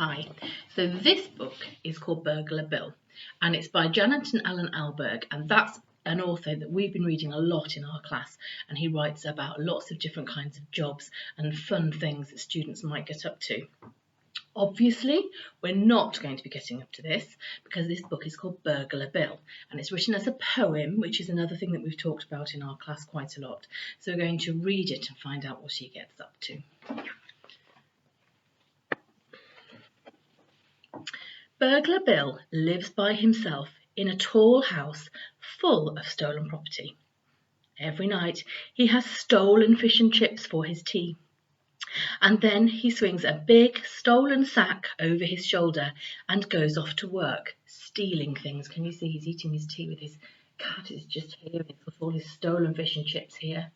Hi, so this book is called Burglar Bill and it's by Janet and Alan Alberg, and that's an author that we've been reading a lot in our class, and he writes about lots of different kinds of jobs and fun things that students might get up to. Obviously, we're not going to be getting up to this because this book is called Burglar Bill and it's written as a poem, which is another thing that we've talked about in our class quite a lot. So we're going to read it and find out what he gets up to. Burglar Bill lives by himself in a tall house full of stolen property. Every night he has stolen fish and chips for his tea. And then he swings a big stolen sack over his shoulder and goes off to work, stealing things. Can you see he's eating his tea with his cat is just here with all his stolen fish and chips here.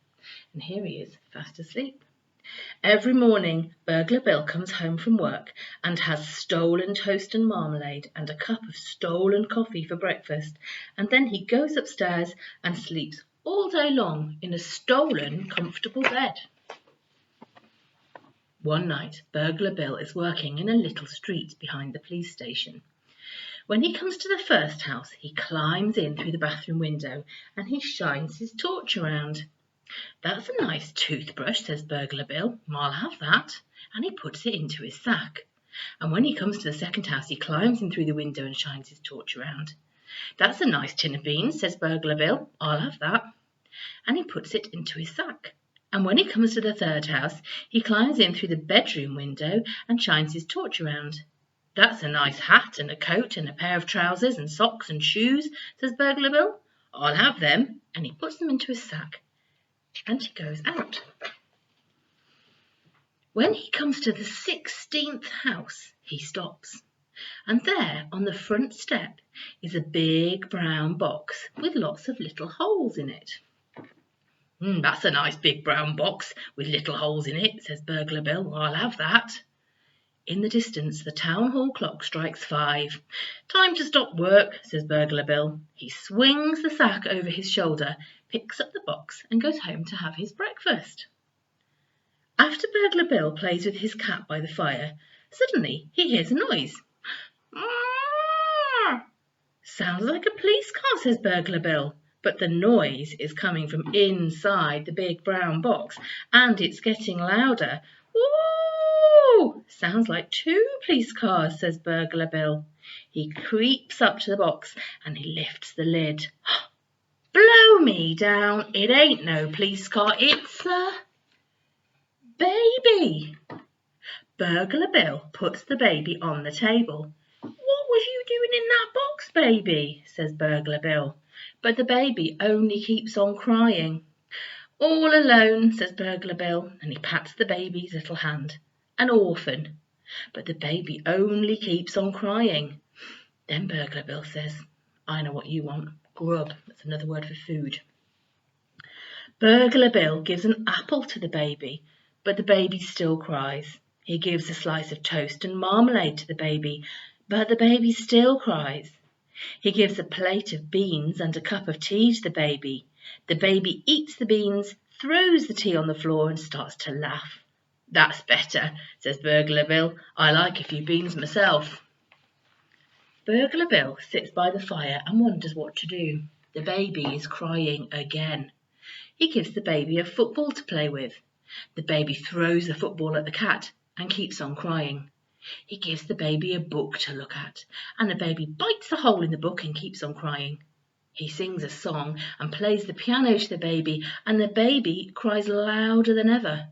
And here he is, fast asleep. Every morning, Burglar Bill comes home from work and has stolen toast and marmalade and a cup of stolen coffee for breakfast, and then he goes upstairs and sleeps all day long in a stolen, comfortable bed. One night, Burglar Bill is working in a little street behind the police station. When he comes to the first house, he climbs in through the bathroom window and he shines his torch around. "That's a nice toothbrush," says Burglar Bill. "I'll have that." And he puts it into his sack. And when he comes to the second house, he climbs in through the window and shines his torch around. "That's a nice tin of beans," says Burglar Bill. "I'll have that." And he puts it into his sack. And when he comes to the third house, he climbs in through the bedroom window and shines his torch around. "That's a nice hat and a coat and a pair of trousers and socks and shoes," says Burglar Bill. "I'll have them." And he puts them into his sack. And he goes out. When he comes to the 16th house, he stops. And there on the front step is a big brown box with lots of little holes in it. "That's a nice big brown box with little holes in it," says Burglar Bill. "I'll have that." In the distance, the town hall clock strikes 5. "Time to stop work," says Burglar Bill. He swings the sack over his shoulder, picks up the box and goes home to have his breakfast. After Burglar Bill plays with his cat by the fire, suddenly he hears a noise. "Sounds like a police car," says Burglar Bill. But the noise is coming from inside the big brown box, and it's getting louder. "Woo! Sounds like 2 police cars," says Burglar Bill. He creeps up to the box and he lifts the lid. Blow me down, it ain't no police car, it's a baby. Burglar Bill puts the baby on the table. "What was you doing in that box, baby?" says Burglar Bill. But the baby only keeps on crying. "All alone," says Burglar Bill, and he pats the baby's little hand. "An orphan." But the baby only keeps on crying. Then Burglar Bill says, "I know what you want. Grub." That's another word for food. Burglar Bill gives an apple to the baby, but the baby still cries. He gives a slice of toast and marmalade to the baby, but the baby still cries. He gives a plate of beans and a cup of tea to the baby. The baby eats the beans, throws the tea on the floor and starts to laugh. "That's better," says Burglar Bill. "I like a few beans myself." Burglar Bill sits by the fire and wonders what to do. The baby is crying again. He gives the baby a football to play with. The baby throws the football at the cat and keeps on crying. He gives the baby a book to look at, and the baby bites a hole in the book and keeps on crying. He sings a song and plays the piano to the baby, and the baby cries louder than ever.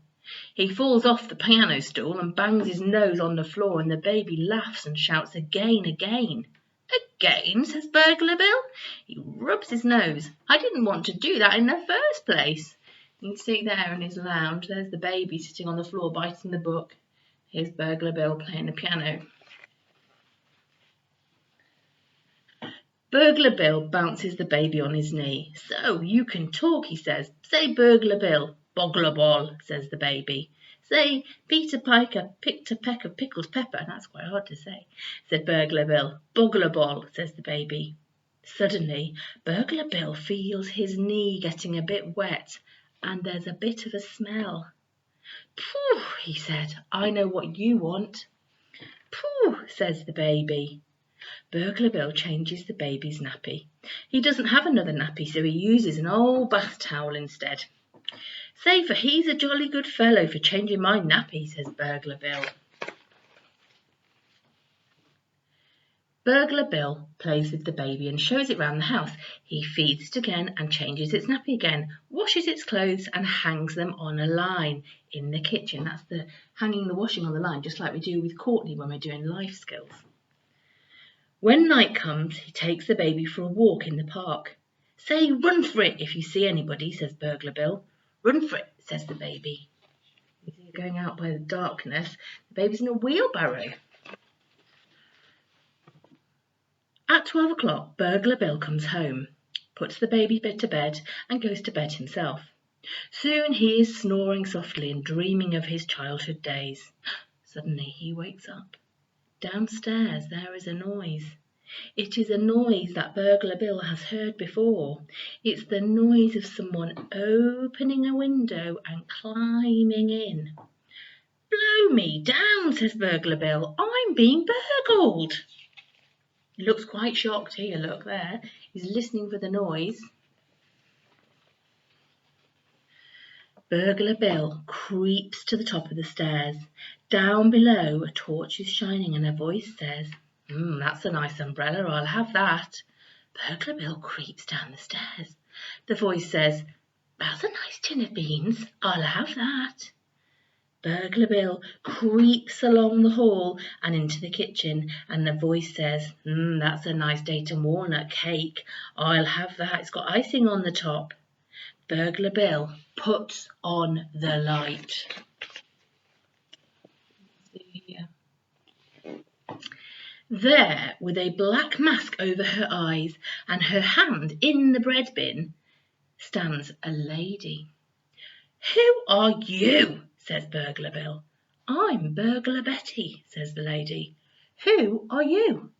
He falls off the piano stool and bangs his nose on the floor, and the baby laughs and shouts again. "Again," says Burglar Bill. He rubs his nose. "I didn't want to do that in the first place." You can see there in his lounge, there's the baby sitting on the floor biting the book. Here's Burglar Bill playing the piano. Burglar Bill bounces the baby on his knee. "So you can talk," he says. "Say, Burglar Bill." "Bogler ball," says the baby. "Say, Peter Piker picked a peck of pickled pepper." That's quite hard to say, said Burglar Bill. "Bogler ball," says the baby. Suddenly, Burglar Bill feels his knee getting a bit wet, and there's a bit of a smell. "Phew," he said, "I know what you want." "Pooh," says the baby. Burglar Bill changes the baby's nappy. He doesn't have another nappy, so he uses an old bath towel instead. "Say, for he's a jolly good fellow for changing my nappy," says Burglar Bill. Burglar Bill plays with the baby and shows it round the house. He feeds it again and changes its nappy again, washes its clothes and hangs them on a line in the kitchen. That's the hanging the washing on the line, just like we do with Courtney when we're doing life skills. When night comes, he takes the baby for a walk in the park. "Say, run for it if you see anybody," says Burglar Bill. "Run for it," says the baby. You see, going out by the darkness, the baby's in a wheelbarrow. At 12 o'clock, Burglar Bill comes home, puts the baby to bed and goes to bed himself. Soon he is snoring softly and dreaming of his childhood days. Suddenly he wakes up. Downstairs there is a noise. It is a noise that Burglar Bill has heard before. It's the noise of someone opening a window and climbing in. "Blow me down," says Burglar Bill. "I'm being burgled." He looks quite shocked here, look there. He's listening for the noise. Burglar Bill creeps to the top of the stairs. Down below, a torch is shining and a voice says, "That's a nice umbrella, I'll have that." Burglar Bill creeps down the stairs. The voice says, "That's a nice tin of beans, I'll have that." Burglar Bill creeps along the hall and into the kitchen, and the voice says, "That's a nice date and walnut cake, I'll have that, it's got icing on the top." Burglar Bill puts on the light. There, with a black mask over her eyes and her hand in the bread bin, stands a lady. "Who are you?" says Burglar Bill. "I'm Burglar Betty," says the lady. "Who are you?"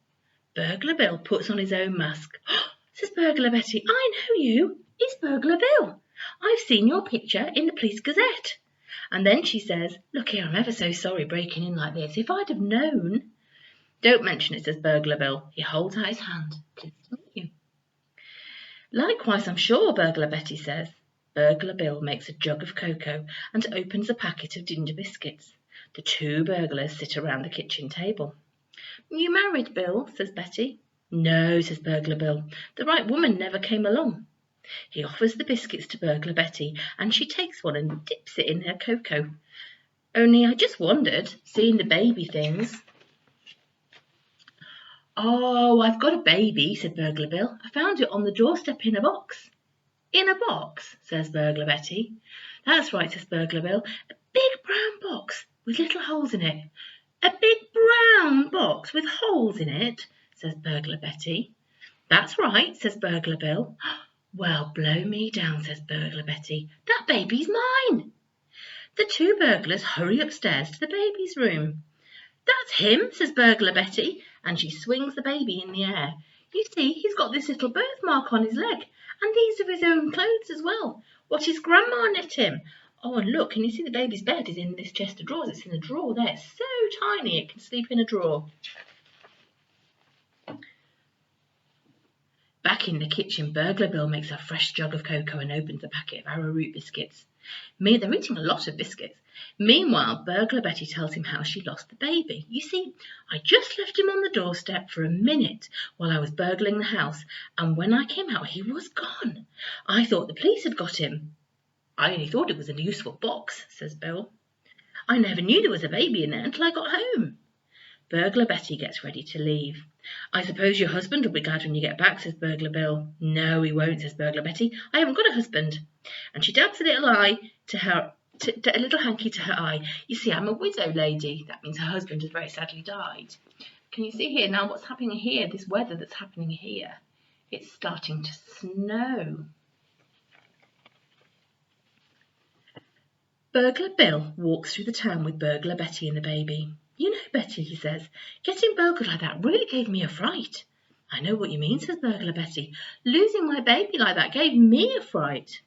Burglar Bill puts on his own mask. Says Burglar Betty, "I know you. It's Burglar Bill. I've seen your picture in the Police Gazette." And then she says, "Look here, I'm ever so sorry breaking in like this. If I'd have known—" "Don't mention it," says Burglar Bill. He holds out his hand. "Pleased to meet you." "Likewise, I'm sure," Burglar Betty says. Burglar Bill makes a jug of cocoa and opens a packet of ginger biscuits. The two burglars sit around the kitchen table. "You married, Bill?" says Betty. "No," says Burglar Bill. "The right woman never came along." He offers the biscuits to Burglar Betty, and she takes one and dips it in her cocoa. "Only I just wondered, seeing the baby things—" "Oh, I've got a baby," said Burglar Bill. "I found it on the doorstep in a box." "In a box?" says Burglar Betty. "That's right," says Burglar Bill. "A big brown box with little holes in it." "A big brown box with holes in it?" says Burglar Betty. "That's right," says Burglar Bill. "Well, blow me down," says Burglar Betty. "That baby's mine." The two burglars hurry upstairs to the baby's room. "That's him," says Burglar Betty, and she swings the baby in the air. "You see, he's got this little birthmark on his leg, and these are his own clothes as well, what his grandma knit him. Oh, and look, can you see the baby's bed is in this chest of drawers? It's in a drawer there. It's so tiny it can sleep in a drawer." Back in the kitchen, Burglar Bill makes a fresh jug of cocoa and opens a packet of arrowroot biscuits. They're eating a lot of biscuits. Meanwhile, Burglar Betty tells him how she lost the baby. "You see, I just left him on the doorstep for a minute while I was burgling the house, and when I came out he was gone. I thought the police had got him." "I only thought it was a useful box," says Bill. "I never knew there was a baby in there until I got home." Burglar Betty gets ready to leave. "I suppose your husband will be glad when you get back," says Burglar Bill. "No, he won't," says Burglar Betty. "I haven't got a husband." And she dabs a little a little hanky to her eye. "You see, I'm a widow lady." That means her husband has very sadly died. Can you see here now what's happening here, this weather that's happening here? It's starting to snow. Burglar Bill walks through the town with Burglar Betty and the baby. "You know, Betty," he says, "getting burgled like that really gave me a fright." "I know what you mean," says Burglar Betty. "Losing my baby like that gave me a fright."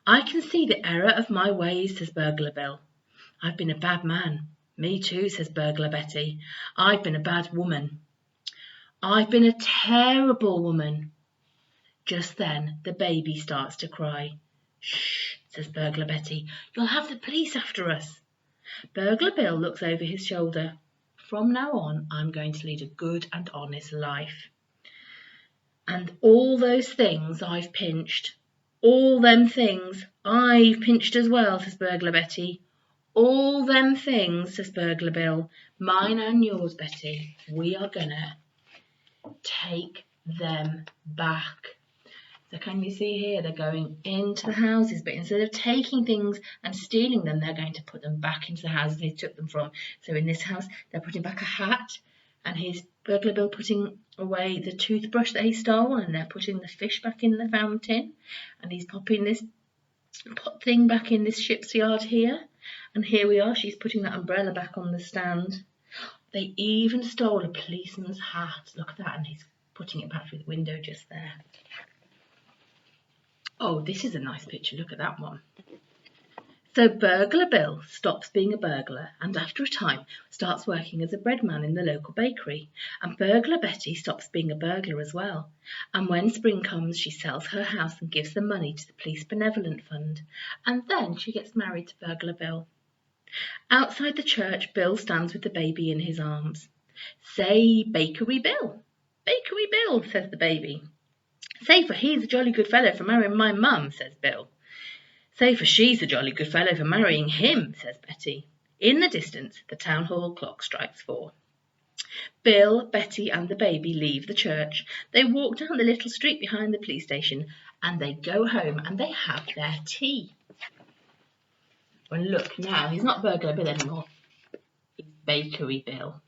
"I can see the error of my ways," says Burglar Bill. "I've been a bad man. Me too, says Burglar Betty. I've been a bad woman. I've been a terrible woman. Just then the baby starts to cry. Shh, says Burglar Betty. You'll have the police after us. Burglar Bill looks over his shoulder. From now on, I'm going to lead a good and honest life. And all those things I've pinched, all them things I've pinched as well, says Burglar Betty. All them things, says Burglar Bill. Mine and yours, Betty. We are gonna take them back. So can you see here, they're going into the houses, but instead of taking things and stealing them, they're going to put them back into the houses they took them from. So in this house, they're putting back a hat, and here's Burglar Bill putting away the toothbrush that he stole, and they're putting the fish back in the fountain, and he's popping this pot thing back in this ship's yard here. And here we are, she's putting that umbrella back on the stand. They even stole a policeman's hat. Look at that, and he's putting it back through the window just there. Oh, this is a nice picture. Look at that one. So Burglar Bill stops being a burglar and after a time starts working as a bread man in the local bakery. And Burglar Betty stops being a burglar as well. And when spring comes, she sells her house and gives the money to the Police Benevolent Fund. And then she gets married to Burglar Bill. Outside the church, Bill stands with the baby in his arms. Say, Bakery Bill. Bakery Bill, says the baby. Say for he's a jolly good fellow for marrying my mum, says Bill. Say for she's a jolly good fellow for marrying him, says Betty. In the distance, the town hall clock strikes 4. Bill, Betty and the baby leave the church. They walk down the little street behind the police station and they go home and they have their tea. And look now, he's not Burglar Bill anymore. He's Bakery Bill.